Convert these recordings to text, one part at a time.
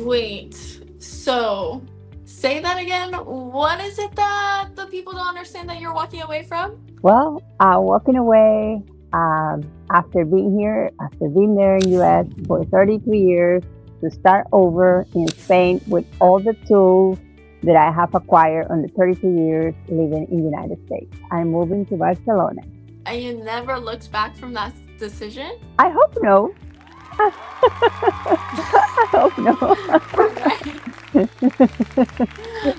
Wait, so say that again. What is it that the people don't understand that you're walking away from? Well, walking away after being there in US for 32 years to start over in Spain with all the tools that I have acquired on the 32 years living in the United States. I'm moving to Barcelona. And you never looked back from that decision? I hope no. I hope no. All right. All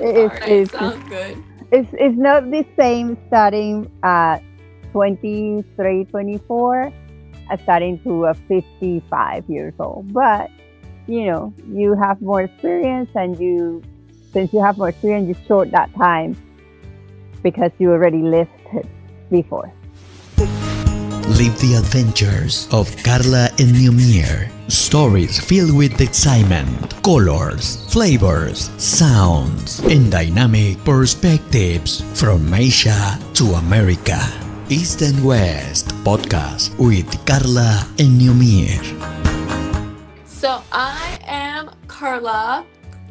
it's, right, it's, sounds good. it's not the same starting at 23, 24 as starting to a 55 years old. But, you have more experience and since you have more experience, you short that time because you already lived it before. Live the adventures of Carla and Neomir. Stories filled with excitement, colors, flavors, sounds, and dynamic perspectives from Asia to America. East and West podcast with Carla and Neomir. So I am Carla.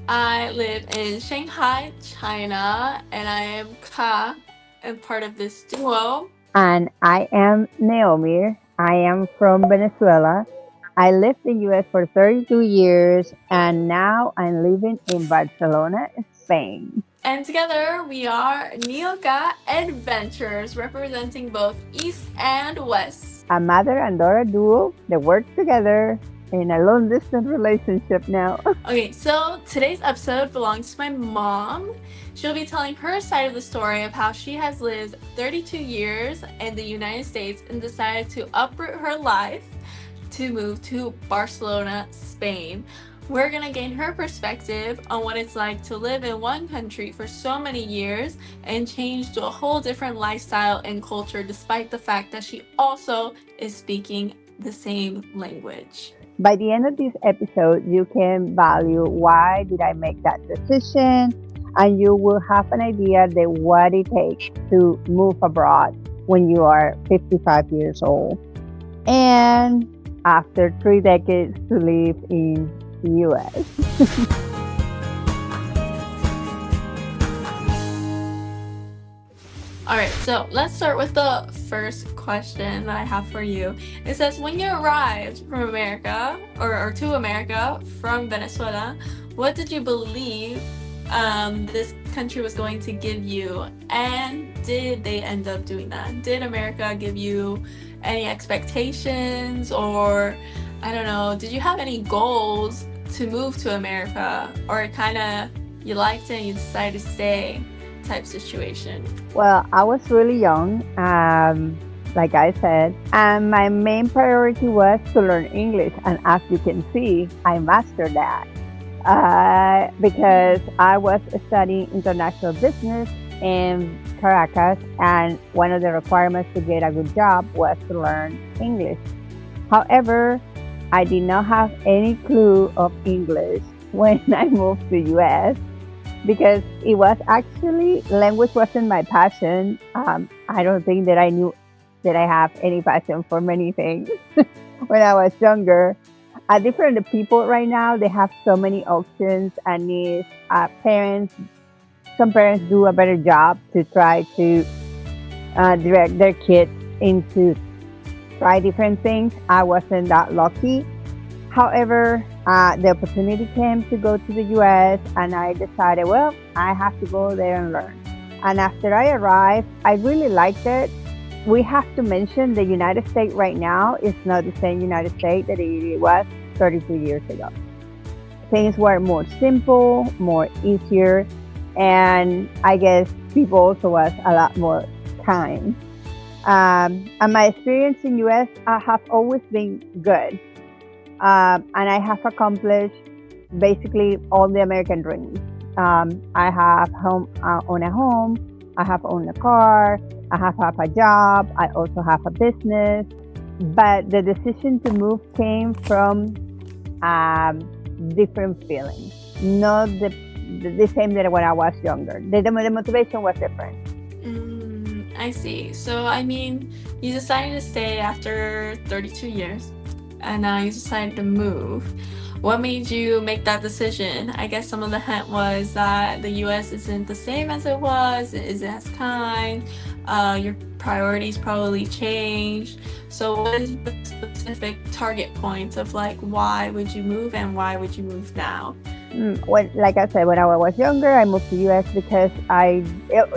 I live in Shanghai, China, and I am Ka and part of this duo. And I am Naomi. I am from Venezuela. I lived in US for 32 years and now I'm living in Barcelona, Spain. And together we are Neoka Adventures, representing both East and West. A mother and daughter duo that work together in a long distance relationship now. Okay, so today's episode belongs to my mom. She'll be telling her side of the story of how she has lived 32 years in the United States and decided to uproot her life to move to Barcelona, Spain. We're gonna gain her perspective on what it's like to live in one country for so many years and change to a whole different lifestyle and culture, despite the fact that she also is speaking the same language. By the end of this episode, you can value why did I make that decision, and you will have an idea that what it takes to move abroad when you are 55 years old and after 3 decades to live in the US. All right, so let's start with the first question that I have for you. It says, when you arrived from America or to America from Venezuela, what did you believe this country was going to give you? And did they end up doing that? Did America give you any expectations, or I don't know, did you have any goals to move to America, or kind of you liked it and you decided to stay type situation? Well, I was really young, like I said, and my main priority was to learn English. And as you can see, I mastered that because I was studying international business in Caracas, and one of the requirements to get a good job was to learn English. However, I did not have any clue of English when I moved to US because it was actually, language wasn't my passion. I don't think that I knew that I have any passion for many things when I was younger. Different people right now, they have so many options, and if some parents do a better job to try to direct their kids into try different things. I wasn't that lucky. However, the opportunity came to go to the US, and I decided, well, I have to go there and learn. And after I arrived, I really liked it. We have to mention the United States right now is not the same United States that it was 32 years ago. Things were more simple, more easier, and I guess people also was a lot more kind. And my experience in US have always been good. And I have accomplished basically all the American dreams. I have own a home, I have owned a car, I have a job, I also have a business. But the decision to move came from different feelings, not the same that when I was younger. The motivation was different. I see. So, I mean, you decided to stay after 32 years, and now you decided to move. what made you make that decision? I guess some of the hint was that the US isn't the same as it was, it isn't as kind, your priorities probably changed. So, what is the specific target point of like why would you move and why would you move now? When, like I said, when I was younger, I moved to US because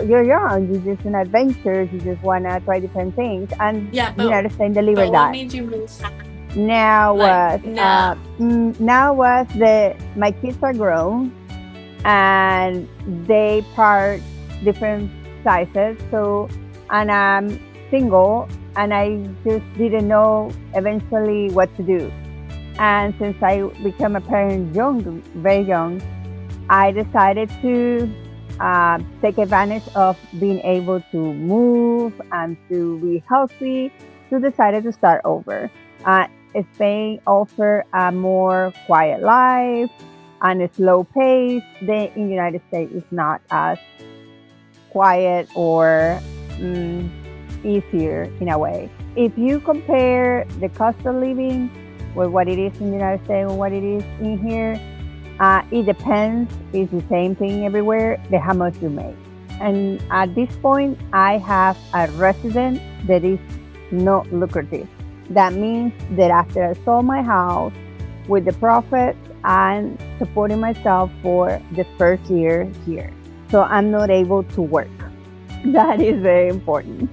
you're young, you're just an adventure, you just wanna try different things, and Yeah, United States delivered what that. made you move? Now Like was now. now was the my kids are grown and they part different sizes. So, and I'm single and I just didn't know eventually what to do. And since I became a parent young, very young, I decided to take advantage of being able to move and to be healthy. So decided to start over. Spain offer a more quiet life and a slow pace. The in the United States is not as quiet or mm, easier in a way. If you compare the cost of living with what it is in the United States and what it is in here, it depends. It's the same thing everywhere, the how much you make. And at this point, I have a resident that is not lucrative. That means that after I sold my house with the profit, I'm supporting myself for the first year here. So I'm not able to work. That is very important.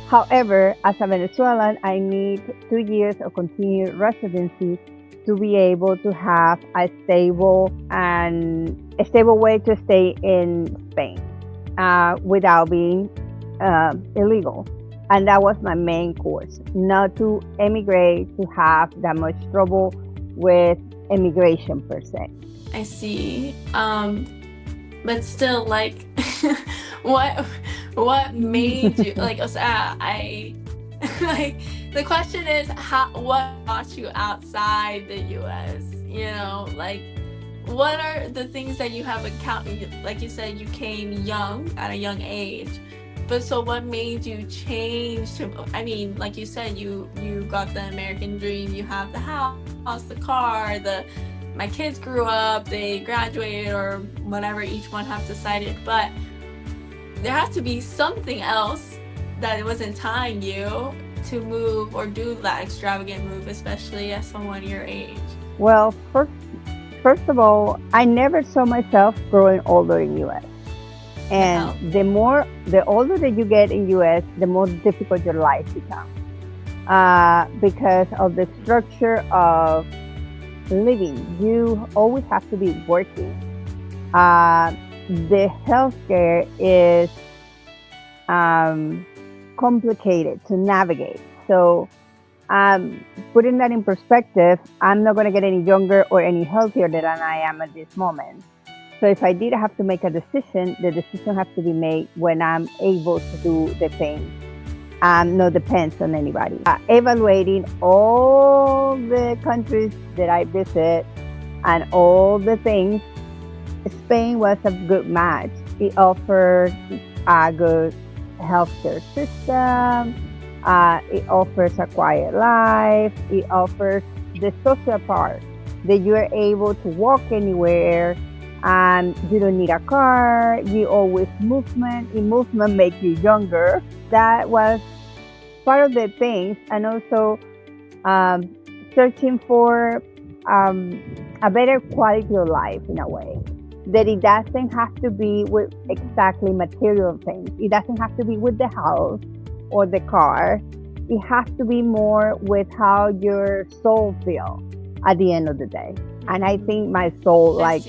However, as a Venezuelan, I need 2 years of continued residency to be able to have a stable way to stay in Spain without being illegal. And that was my main course, not to emigrate to have that much trouble with immigration per se. I see. But still, like, what what made you like? I like the question is what brought you outside the U.S. You know, like what are the things that you have encountered? Like you said, you came young at a young age. But so what made you change to, I mean, like you said, you got the American dream, you have the house, the car, my kids grew up, they graduated or whatever each one have decided, but there has to be something else that it wasn't tying you to move or do that extravagant move, especially as someone your age. Well, first of all, I never saw myself growing older in US. And the older that you get in US, the more difficult your life becomes because of the structure of living. You always have to be working. The healthcare is complicated to navigate. So, putting that in perspective, I'm not going to get any younger or any healthier than I am at this moment. So if I did have to make a decision, the decision has to be made when I'm able to do the thing. No depends on anybody. Evaluating all the countries that I visit and all the things, Spain was a good match. It offered a good healthcare system. It offers a quiet life. It offers the social part that you are able to walk anywhere. You don't need a car. You always movement. In movement makes you younger. That was part of the things, and also searching for a better quality of life in a way. That it doesn't have to be with exactly material things. It doesn't have to be with the house or the car. It has to be more with how your soul feels at the end of the day. And I think my soul, like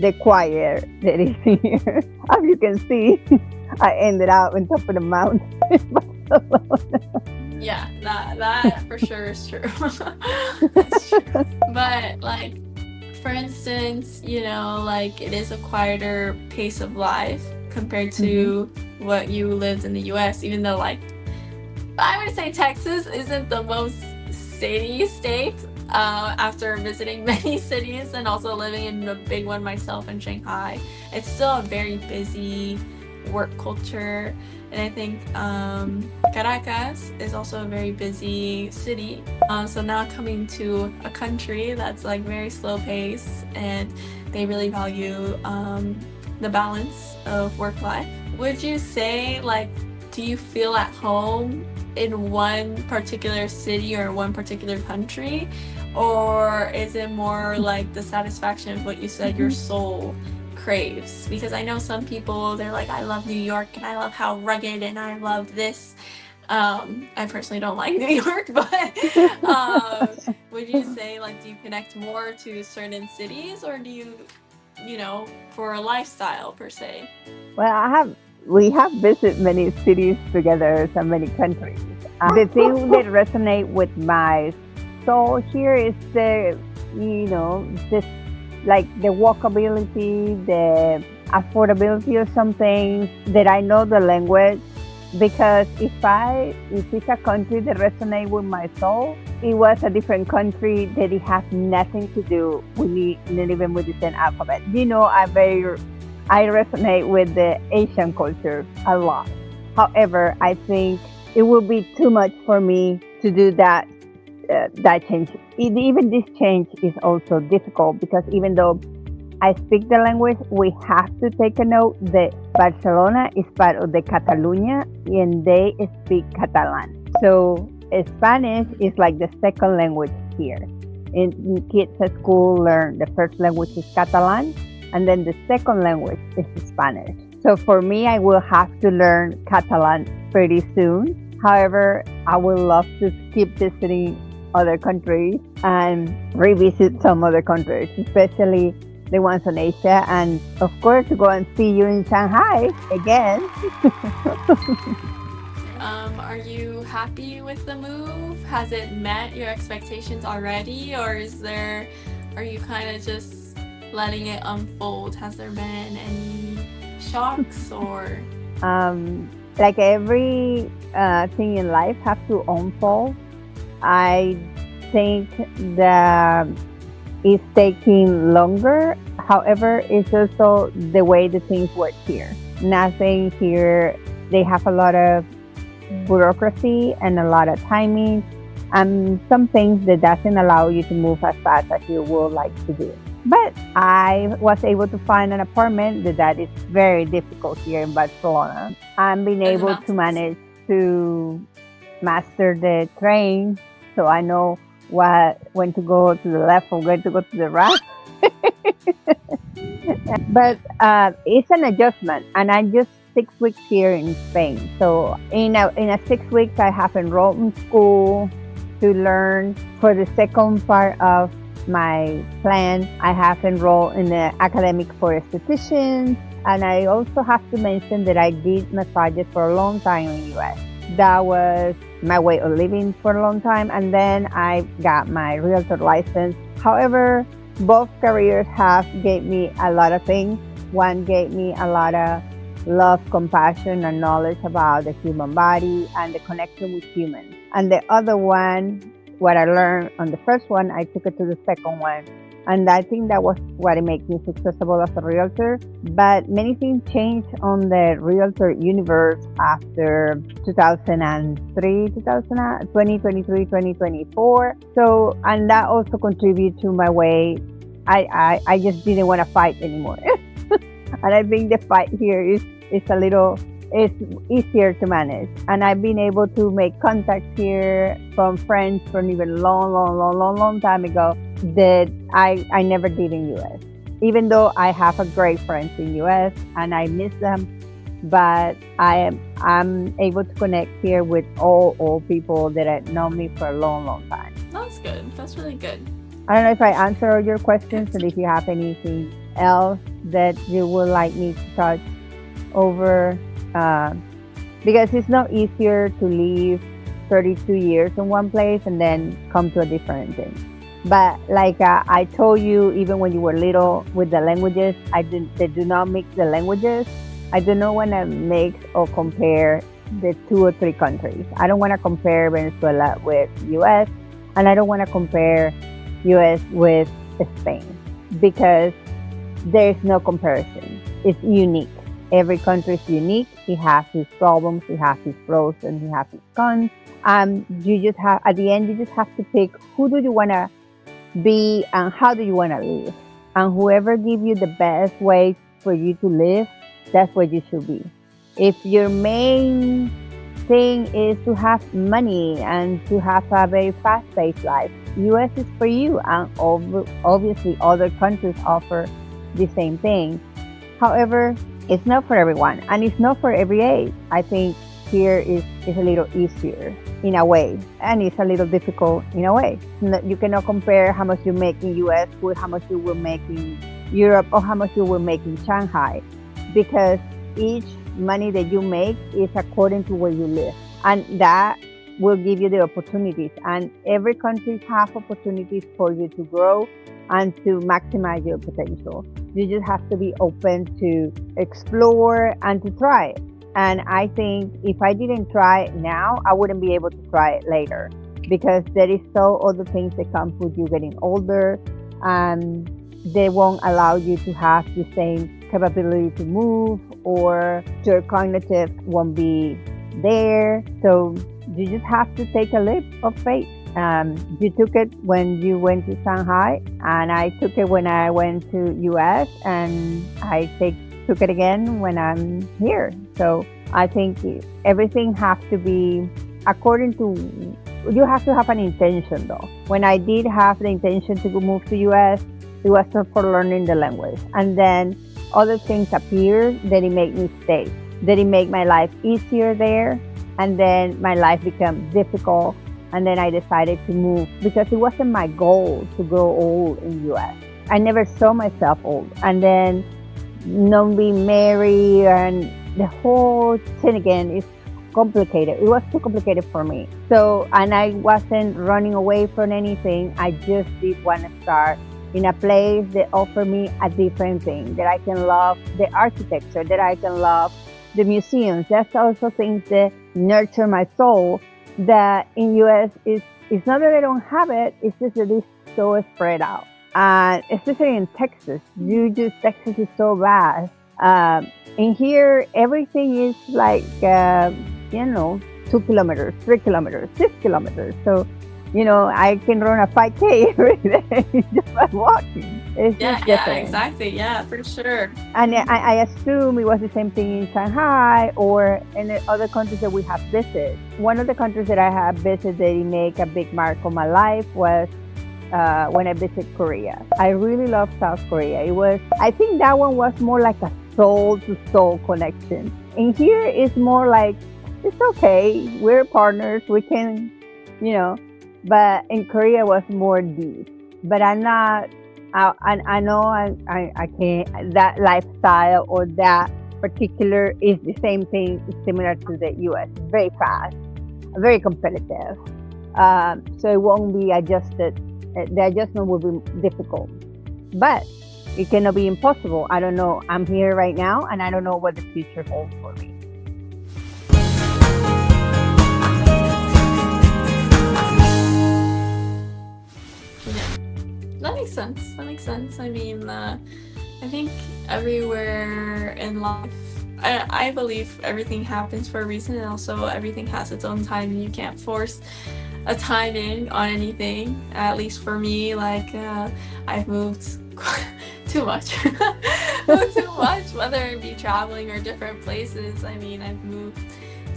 the choir that is here, as you can see, I ended up on top of the mountain in Barcelona. Yeah, that for sure is true. That's true. But like, for instance, you know, like it is a quieter pace of life compared to what you lived in the US, even though like I would say Texas isn't the most city state after visiting many cities and also living in a big one myself in Shanghai. It's still a very busy work culture. And I think Caracas is also a very busy city. So now coming to a country that's like very slow pace and they really value the balance of work life. Would you say, like, do you feel at home in one particular city or one particular country? Or is it more like the satisfaction of what you said your soul craves? Because I know some people, they're like, I love New York and I love how rugged and I love this. I personally don't like New York, but would you say, like, do you connect more to certain cities, or do you, for a lifestyle per se? Well, we have visited many cities together, so many countries. The thing that resonate with my soul here is this, like the walkability, the affordability of something, that I know the language. Because if it's a country that resonates with my soul, it was a different country that it has nothing to do with me, not even with the same alphabet. I resonate with the Asian culture a lot. However, I think it will be too much for me to do that change. Even this change is also difficult because even though I speak the language, we have to take a note that Barcelona is part of the Catalunya and they speak Catalan. So Spanish is like the second language here. And kids at school learn the first language is Catalan and then the second language is Spanish. So for me, I will have to learn Catalan pretty soon. However, I would love to keep visiting other countries and revisit some other countries, especially the ones in Asia, and of course to go and see you in Shanghai again. Are you happy with the move? Has it met your expectations already, or are you kind of just letting it unfold? Has there been any shocks or? Like every thing in life have to unfold. I think that it's taking longer. However, it's also the way the things work here. Nothing here, they have a lot of bureaucracy and a lot of timing and some things that doesn't allow you to move as fast as you would like to do. But I was able to find an apartment that is very difficult here in Barcelona. I'm being able to manage to master the train, so I know when to go to the left or when to go to the right. But it's an adjustment, and I'm just 6 weeks here in Spain. So in a 6 weeks, I have enrolled in school to learn. For the second part of my plan, I have enrolled in the academic for estheticians, and I also have to mention that I did massages for a long time in the US. That was my way of living for a long time, and then I got my realtor license. However, both careers have gave me a lot of things. One gave me a lot of love, compassion, and knowledge about the human body and the connection with humans. And the other one, what I learned on the first one, I took it to the second one. And I think that was what made me successful as a realtor. But many things changed on the realtor universe after 2003, 2023, 2024. So, and that also contributed to my way. I just didn't want to fight anymore. And I think the fight here is it's easier to manage. And I've been able to make contacts here from friends from even long time ago that I never did in US. Even though I have a great friends in US and I miss them, but I'm able to connect here with all people that have known me for a long time. That's good. That's really good. I don't know if I answered all your questions, and if you have anything else that you would like me to touch over, because it's not easier to live 32 years in one place and then come to a different thing. But like I told you, even when you were little with the languages, they do not mix the languages. I do not want to mix or compare the 2 or 3 countries. I don't want to compare Venezuela with US, and I don't want to compare US with Spain, because there's no comparison. It's unique. Every country is unique. It has its problems, it has its pros, and it has its cons. You just have, at the end, you just have to pick who do you want to be and how do you want to live. And whoever give you the best way for you to live, that's what you should be. If your main thing is to have money and to have a very fast-paced life, US is for you, and obviously other countries offer the same thing. However, it's not for everyone and it's not for every age. I think here is a little easier in a way, and it's a little difficult in a way. You cannot compare how much you make in US with how much you will make in Europe or how much you will make in Shanghai, because each money that you make is according to where you live, and that will give you the opportunities. And every country has opportunities for you to grow and to maximize your potential. You just have to be open to explore and to try it. And I think if I didn't try it now, I wouldn't be able to try it later, because there is so other things that come with you getting older, and they won't allow you to have the same capability to move, or your cognitive won't be there. So you just have to take a leap of faith. You took it when you went to Shanghai, and I took it when I went to US, and took it again when I'm here. So I think everything has to be according to, you have to have an intention though. When I did have the intention to move to US, it was for learning the language. And then other things appeared that it made me stay, that it made my life easier there. And then my life became difficult. And then I decided to move because it wasn't my goal to grow old in US. I never saw myself old. And then not being married and the whole thing again is complicated. It was too complicated for me. So, and I wasn't running away from anything. I just did want to start in a place that offered me a different thing, that I can love the architecture, that I can love the museums. That's also things that nurture my soul, that in US it's not that I don't have it, it's just that it's so spread out. And especially in Texas, Texas is so vast. In here, everything is like, 2 kilometers, 3 kilometers, 6 kilometers. So, I can run a 5K every day just by walking. It's just different. Exactly. Yeah, for sure. And I assume it was the same thing in Shanghai or in the other countries that we have visited. One of the countries that I have visited that made a big mark on my life was when I visited Korea. I really love South Korea. I think that one was more like a soul to soul connection. And here it's more like, it's okay, we're partners, we can, but in Korea was more deep. But I'm not, I know I can't, that lifestyle or that particular is the same thing, similar to the US, very fast, very competitive. So it won't be adjusted. The adjustment will be difficult, but it cannot be impossible. I don't know. I'm here right now, and I don't know what the future holds for me. Yeah, that makes sense. I mean, I think everywhere in life, I believe everything happens for a reason, and also everything has its own time, and you can't force a timing on anything. At least for me, like I've moved too much whether it be traveling or different places. I mean, I've moved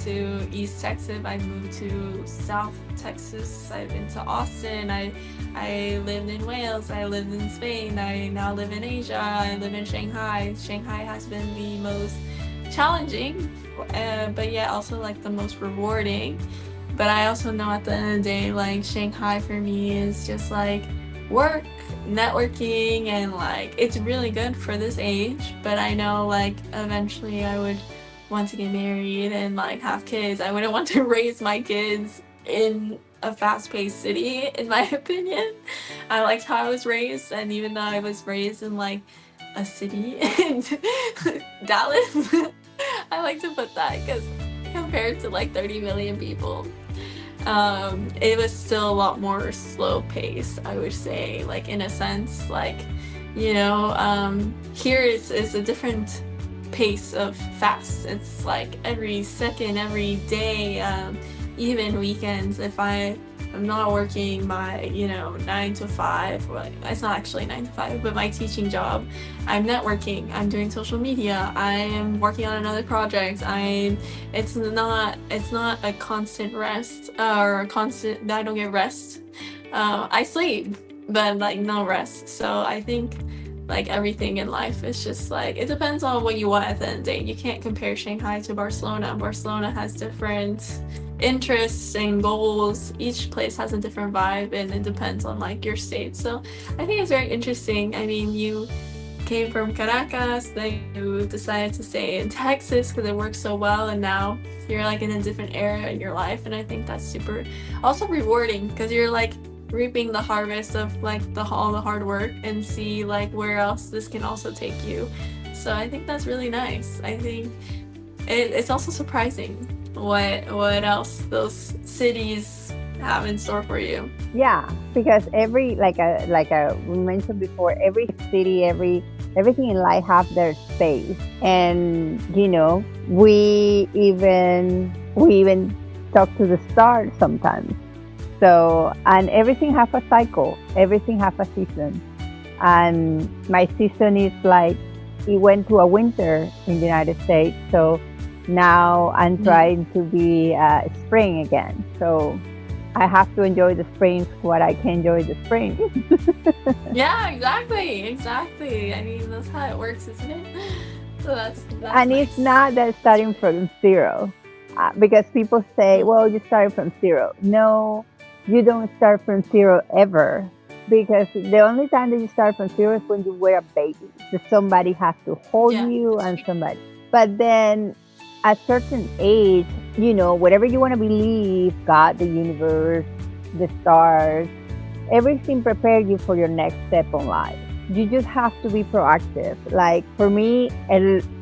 to East Texas, I've moved to South Texas, I've been to Austin, I lived in Wales, I lived in Spain, I now live in Asia, I live in Shanghai. Shanghai has been the most challenging, but yet also like the most rewarding. But I also know at the end of the day, like Shanghai for me is just like work, networking, and like it's really good for this age. But I know like eventually I would want to get married and like have kids. I wouldn't want to raise my kids in a fast-paced city, in my opinion. I liked how I was raised, and even though I was raised in like a city in Dallas, I like to put that because compared to like 30 million people, it was still a lot more slow paced, I would say, like in a sense, like, here is a different pace of fast. It's like every second, every day, even weekends. If I'm not working my 9 to 5. Well, it's not actually 9 to 5, but my teaching job. I'm networking. I'm doing social media. I am working on another project. It's not a constant rest or a constant. I don't get rest. I sleep, but like no rest. So I think like everything in life is just like it depends on what you want at the end of the day. You can't compare Shanghai to Barcelona. Barcelona has different interests and goals. Each place has a different vibe, and it depends on like your state. So I think it's very interesting. I mean, you came from Caracas, then you decided to stay in Texas because it worked so well, and now you're like in a different area in your life, and I think that's super also rewarding because you're like reaping the harvest of like all the hard work and see like where else this can also take you. So I think that's really nice. I think it's also surprising what else those cities have in store for you. Yeah, because every we mentioned before, every city, everything in life have their space, and we even talk to the stars sometimes. So, and everything have a cycle, everything have a season, and my season is like it went to a winter in the United States, so now I'm trying to be spring again. So I have to enjoy the spring what I can enjoy the spring. Yeah, exactly. I mean, that's how it works, isn't it? So that's And nice. it's not that starting from zero, because people say, well, you started from zero. No, you don't start from zero ever. Because the only time that you start from zero is when you were a baby. That somebody has to hold Yeah, you that's and true. somebody. But then at certain age, whatever you want to believe, God, the universe, the stars, everything prepare you for your next step in life. You just have to be proactive. Like for me,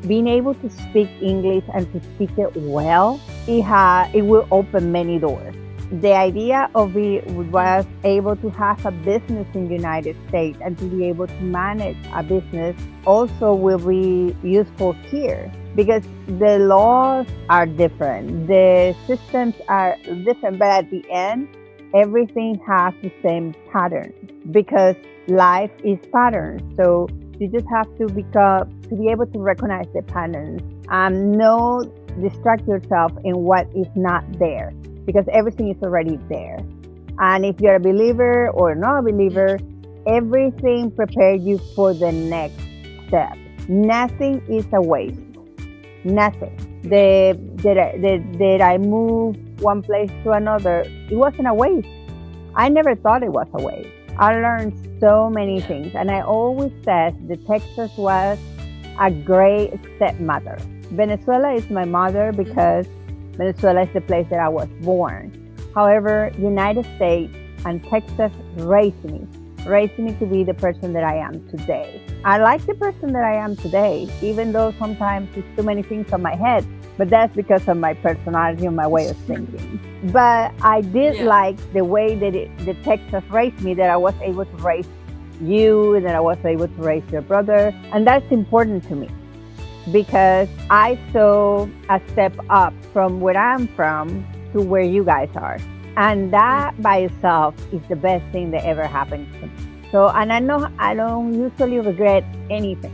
being able to speak English and to speak it well, it will open many doors. The idea of it was able to have a business in the United States and to be able to manage a business also will be useful here because the laws are different, the systems are different, but at the end, everything has the same pattern because life is patterns. So you just have to be able to recognize the patterns and no distract yourself in what is not there because everything is already there. And if you're a believer or not a believer, everything prepares you for the next step. Nothing is a waste. Nothing. Did I move one place to another? It wasn't a waste. I never thought it was a waste. I learned so many Yeah. things, and I always said the Texas was a great stepmother. Venezuela is my mother because Venezuela is the place that I was born. However, United States and Texas raised me to be the person that I am today. I like the person that I am today, even though sometimes it's too many things on my head, but that's because of my personality and my way of thinking. But I did Yeah. like the way that the Texas raised me, that I was able to raise you, and that I was able to raise your brother, and that's important to me because I saw a step up from where I'm from to where you guys are. And that by itself is the best thing that ever happened to me. So, and I know I don't usually regret anything.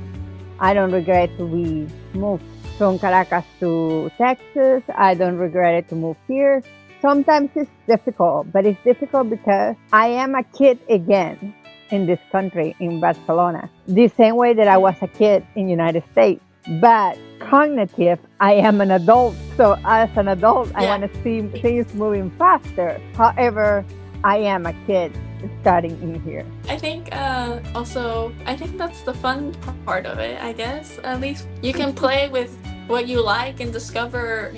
I don't regret to be moved from Caracas to Texas. I don't regret it to move here. Sometimes it's difficult, but it's difficult because I am a kid again in this country, in Barcelona, the same way that I was a kid in United States. But cognitive, I am an adult. So as an adult, I Yeah. want to see things moving faster. However, I am a kid starting in here. I think I think that's the fun part of it, I guess. At least you can play with what you like and discover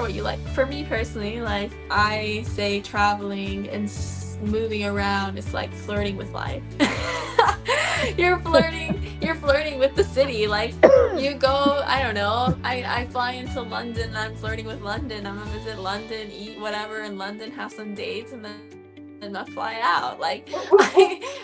what you like. For me personally, like I say traveling and moving around is like flirting with life. You're flirting with the city. Like you go, I don't know, I fly into London, I'm flirting with London. I'm gonna visit London, eat whatever in London, have some dates, and then fly out. Like,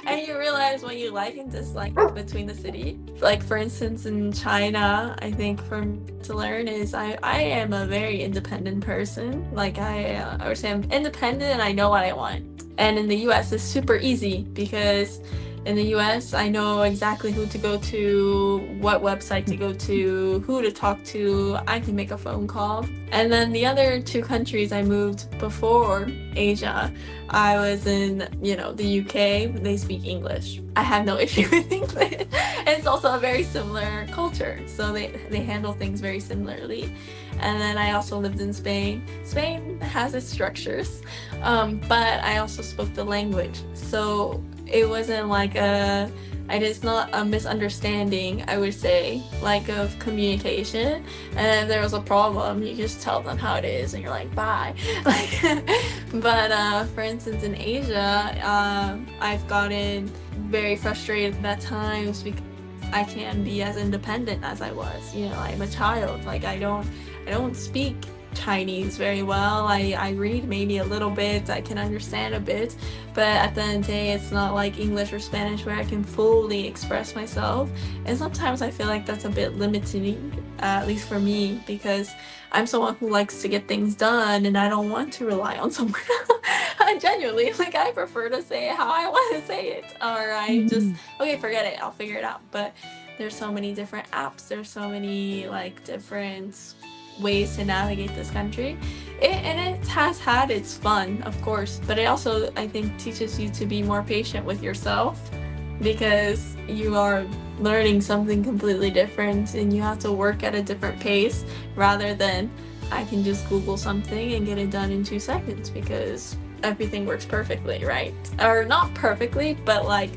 and you realize what you like and dislike between the city. Like, for instance, in China, I think for me to learn is I am a very independent person. Like, I would say I'm independent and I know what I want. And in the US, it's super easy because in the US, I know exactly who to go to, what website to go to, who to talk to. I can make a phone call. And then the other two countries I moved before Asia, I was in, the UK. They speak English. I have no issue with English. It's also a very similar culture. So they handle things very similarly. And then I also lived in Spain. Spain has its structures, but I also spoke the language. So it wasn't like it's not a misunderstanding, I would say, like of communication. And if there was a problem, you just tell them how it is and you're like, bye. But for instance, in Asia, I've gotten very frustrated at times because I can't be as independent as I was. I'm a child. Like, I don't speak Chinese very well. I read maybe a little bit, I can understand a bit, but at the end of the day, it's not like English or Spanish where I can fully express myself. And sometimes I feel like that's a bit limiting, at least for me, because I'm someone who likes to get things done and I don't want to rely on someone else. Genuinely, like, I prefer to say it how I want to say it, or I just, okay, forget it, I'll figure it out. But there's so many different apps, there's so many like different ways to navigate this country. And it has had its fun, of course, but it also, I think, teaches you to be more patient with yourself because you are learning something completely different and you have to work at a different pace rather than I can just Google something and get it done in 2 seconds because everything works perfectly, right? Or not perfectly, but like,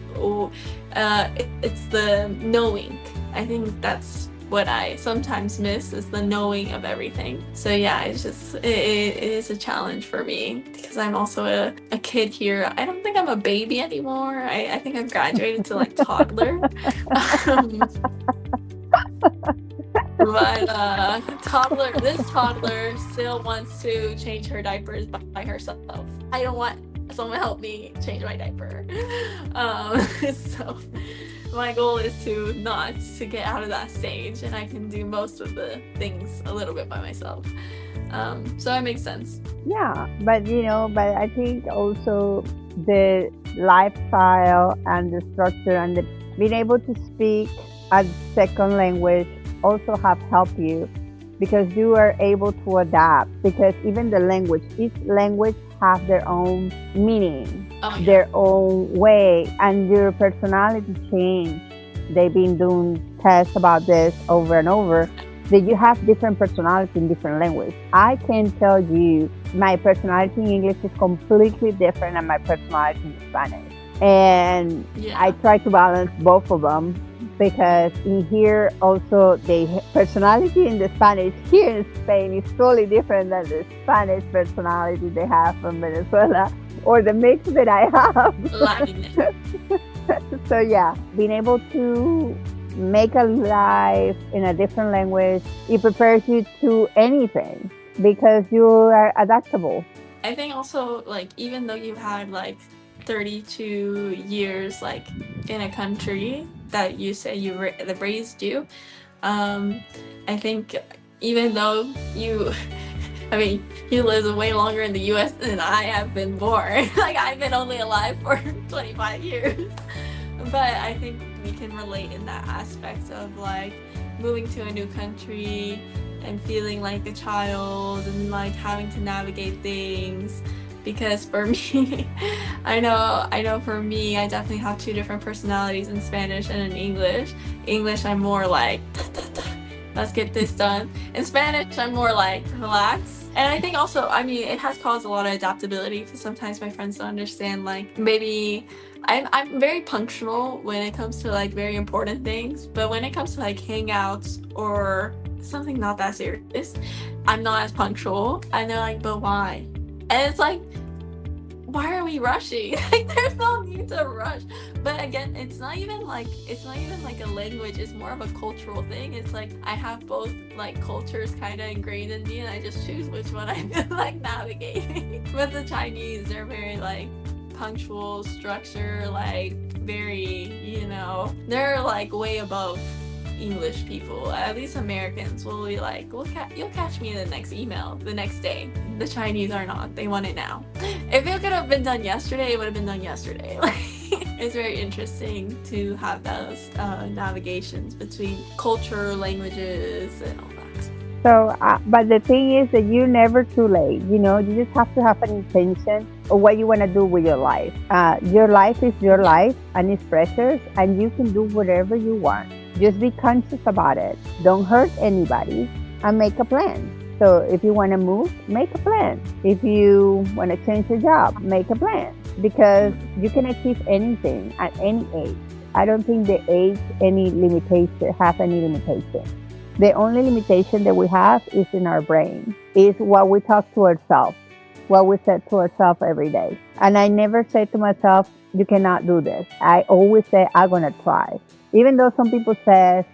it's the knowing. I think that's what I sometimes miss, is the knowing of everything. So yeah, it is a challenge for me because I'm also a kid here. I don't think I'm a baby anymore. I think I've graduated to like toddler. But this toddler still wants to change her diapers by herself. I don't want someone to help me change my diaper. So my goal is to get out of that stage, and I can do most of the things a little bit by myself. So that makes sense. Yeah, but I think also the lifestyle and the structure and being able to speak a second language also have helped you because you are able to adapt, because even each language have their own meaning, their own way, and your personality change. They've been doing tests about this over and over, that you have different personality in different language. I can tell you my personality in English is completely different than my personality in Spanish. And I try to balance both of them, because in here also the personality in the Spanish here in Spain is totally different than the Spanish personality they have from Venezuela, or the mix that I have. So yeah, being able to make a life in a different language, it prepares you to anything because you are adaptable. I think also, like, even though you've had like 32 years like in a country that you say that raised you, I think even though you lived way longer in the US than I have been born. Like, I've been only alive for 25 years. But I think we can relate in that aspect of like moving to a new country and feeling like a child and like having to navigate things. Because for me, I know for me, I definitely have 2 different personalities in Spanish and in English. English, I'm more like, let's get this done. In Spanish, I'm more like, relax. And I think also, it has caused a lot of adaptability because sometimes my friends don't understand, like, maybe I'm very punctual when it comes to like very important things, but when it comes to like hangouts or something not that serious, I'm not as punctual. And they're like, but why? And it's like, why are we rushing? Like, there's no need to rush. But again, it's not even like a language, it's more of a cultural thing. It's like I have both like cultures kind of ingrained in me, and I just choose which one I feel like navigating. But the Chinese, they're very like, punctual, structure, like very, they're like way above English people. At least Americans will be like, you'll catch me in the next email the next day. The Chinese are not. They want it now. If it could have been done yesterday, it would have been done yesterday. It's very interesting to have those navigations between culture, languages, and all that. So, but the thing is that you're never too late. You just have to have an intention of what you want to do with your life. Your life is your life and it's precious, and you can do whatever you want. Just be conscious about it. Don't hurt anybody and make a plan. So if you want to move, make a plan. If you want to change your job, make a plan. Because you can achieve anything at any age. I don't think the age has any limitation. The only limitation that we have is in our brain, is what we talk to ourselves, what we say to ourselves every day. And I never say to myself, you cannot do this. I always say, I'm going to try. Even though some people say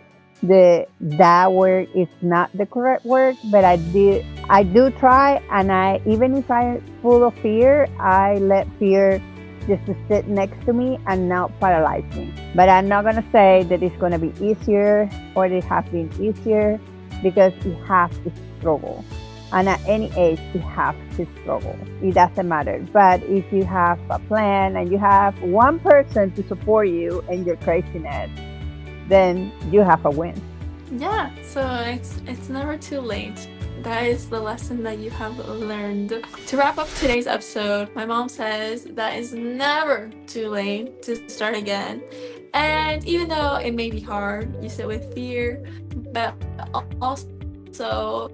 that word is not the correct word, but I do try. And even if I'm full of fear, I let fear just to sit next to me and not paralyze me. But I'm not going to say that it's going to be easier or it has been easier, because you have to struggle. And at any age, you have to struggle. It doesn't matter. But if you have a plan and you have one person to support you in your craziness, then you have a win. Yeah, so it's never too late. That is the lesson that you have learned. To wrap up today's episode, my mom says that it's never too late to start again. And even though it may be hard, you sit with fear, but also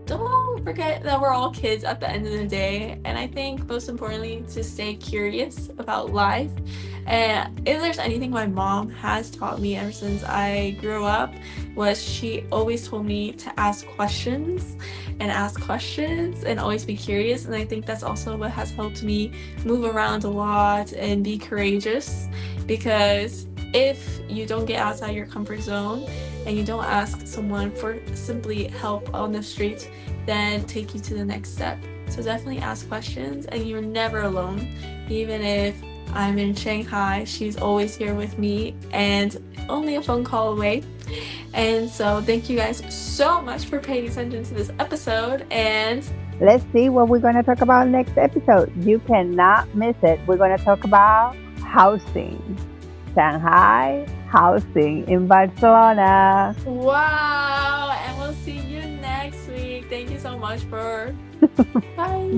don't forget that we're all kids at the end of the day. And I think most importantly, to stay curious about life. And if there's anything my mom has taught me ever since I grew up, was she always told me to ask questions and always be curious. And I think that's also what has helped me move around a lot and be courageous, because if you don't get outside your comfort zone and you don't ask someone for simply help on the street, then take you to the next step. So definitely ask questions, and you're never alone. Even if I'm in Shanghai, she's always here with me and only a phone call away. And so thank you guys so much for paying attention to this episode, and let's see what we're going to talk about next episode. You cannot miss it. We're going to talk about housing. Shanghai, housing in Barcelona. Wow! And we'll see you next week. Thank you so much for... Bye!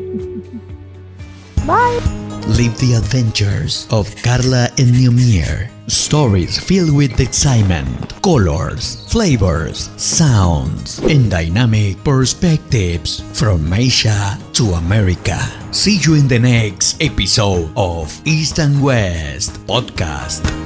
Bye! Live the adventures of Carla and Neomir. Stories filled with excitement, colors, flavors, sounds, and dynamic perspectives from Asia to America. See you in the next episode of East and West Podcast.